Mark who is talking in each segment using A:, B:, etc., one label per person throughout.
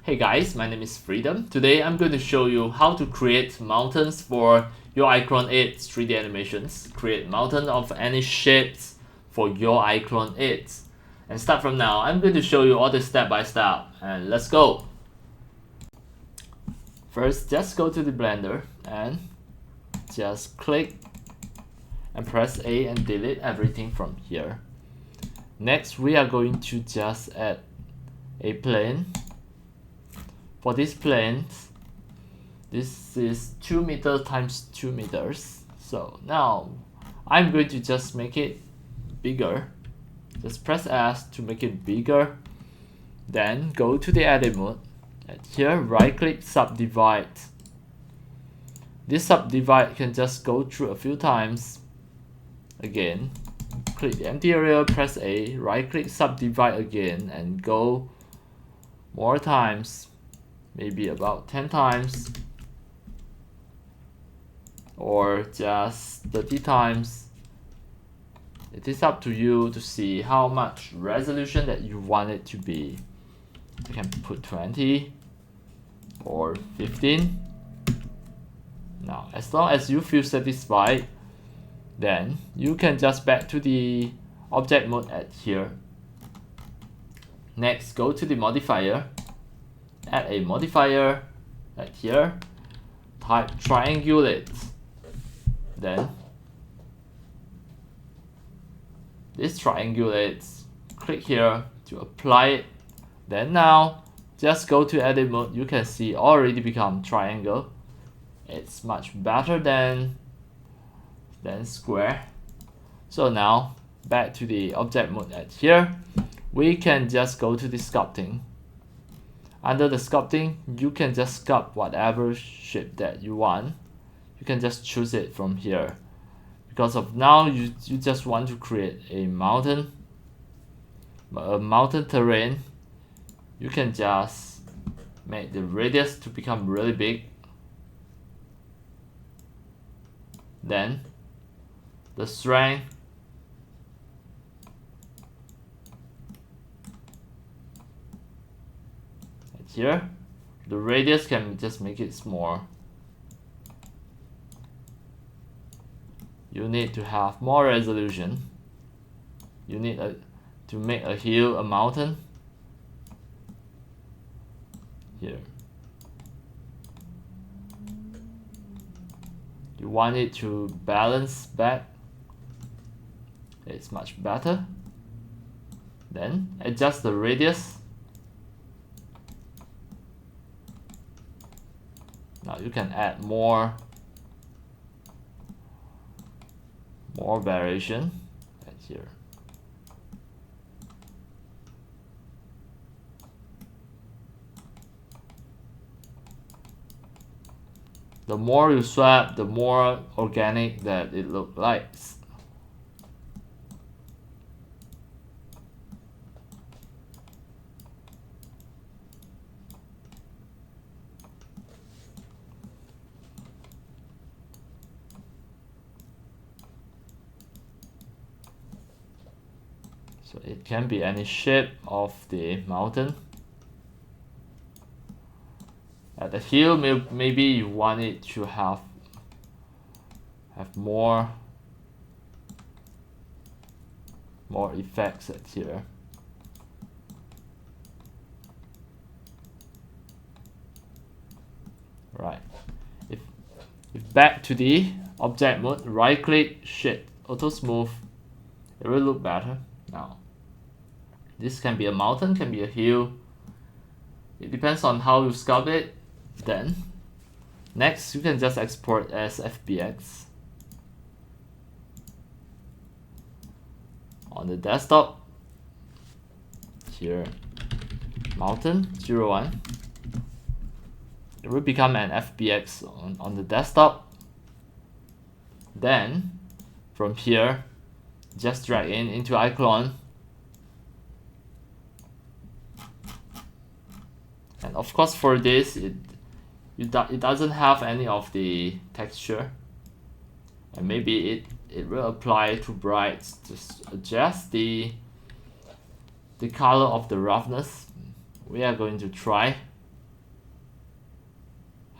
A: Hey guys, my name is Freedom. Today I'm going to show you how to create mountains for your iClone 8 3D animations. Create mountain of any shapes for your iClone 8. And start from now, I'm going to show you all this step by step. And let's go. First, just go to the Blender and just click and press A and delete everything from here. Next, we are going to just add a plane. For this plane, this is 2 meters times 2 meters. So now I'm going to just make it bigger. Just press S to make it bigger. Then go to the edit mode. And here, right click subdivide. This subdivide can just go through a few times. Again, click the empty area, press A, right click subdivide again, and go more times. Maybe about 10 times or just 30 times. It is up to you to see how much resolution that you want it to be. You can put 20 or 15. Now, as long as you feel satisfied, then you can just back to the object mode at here. Next, go to the modifier. Add a modifier at here, type triangulate, then this triangulates, click here to apply it. Then now just go to edit mode. You can see already become triangle. It's much better than square. So now back to the object mode at here, we can just go to the sculpting. Under the sculpting, you can just sculpt whatever shape that you want. You can just choose it from here. Because of now, you just want to create a mountain terrain. You can just make the radius to become really big. Then the strength, here, the radius can just make it small. You need to have more resolution. You need to make a hill, a mountain. Here. You want it to balance back. It's much better. Then adjust the radius. Now you can add more variation right here. The more you swap, the more organic that it looks like. So it can be any shape of the mountain. At the hill, maybe you want it to have more effects at here. Right. If back to the object mode, right click, shade, auto smooth, it will look better now. This can be a mountain, can be a hill. It depends on how you sculpt it. Then, next you can just export as FBX. On the desktop, here, mountain 01. It will become an FBX on the desktop. Then, from here, just drag into iClone. And of course for this, it doesn't have any of the texture. And maybe it will apply to brights. Just adjust the color of the roughness. We are going to try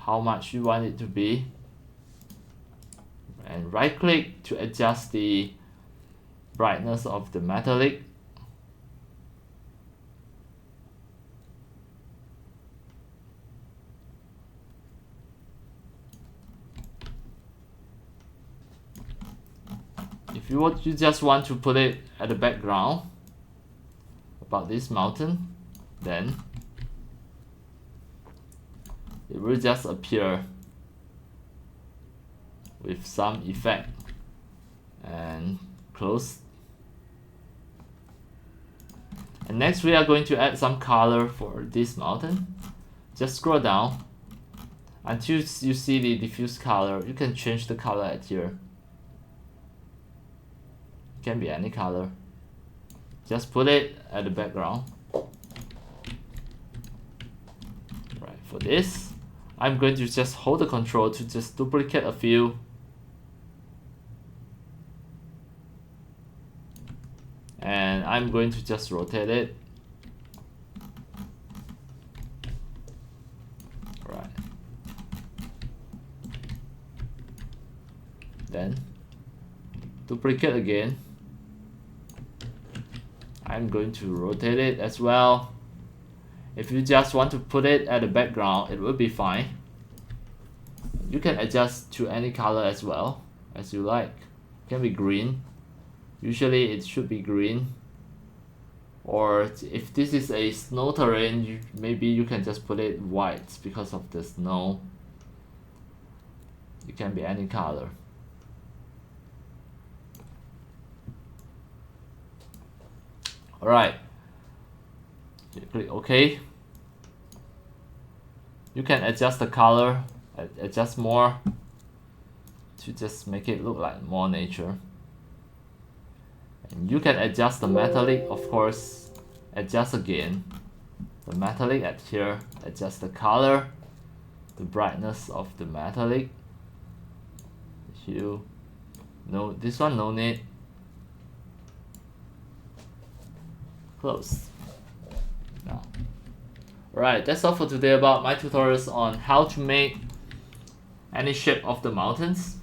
A: how much you want it to be, and right click to adjust the brightness of the metallic. If you just want to put it at the background about this mountain, then it will just appear with some effect, and close. And next we are going to add some color for this mountain. Just scroll down until you see the diffuse color. You can change the color at here. It can be any color. Just put it at the background. Right, for this, I'm going to just hold the control to just duplicate a few. And I'm going to just rotate it. Right. Then duplicate again. I'm going to rotate it as well. If you just want to put it at the background, it will be fine. You can adjust to any color as well as you like. It can be green. Usually it should be green. Or if this is a snow terrain, maybe you can just put it white because of the snow. It can be any color. Alright, click OK. You can adjust the color, adjust more to just make it look like more nature. And you can adjust the metallic, of course, adjust again. The metallic at here, adjust the color, the brightness of the metallic. Hue, no, this one no need. Close. Now, alright, that's all for today about my tutorials on how to make any shape of the mountains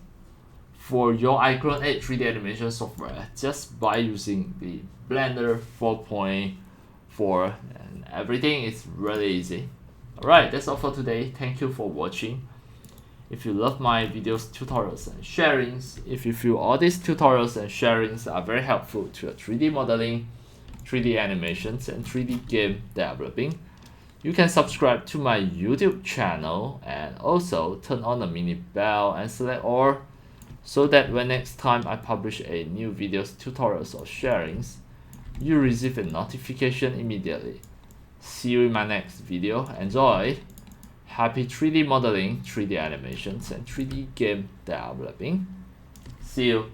A: for your iClone 8 3D animation software just by using the Blender 4.4, and everything is really easy. Alright, that's all for today. Thank you for watching. If you love my videos, tutorials and sharings, if you feel all these tutorials and sharings are very helpful to your 3D modeling, 3D animations and 3D game developing, you can subscribe to my YouTube channel and also turn on the mini bell and select all, so that when next time I publish a new videos, tutorials or sharings, you receive a notification immediately. See you in my next video. Enjoy! Happy 3D modeling, 3D animations and 3D game developing. See you!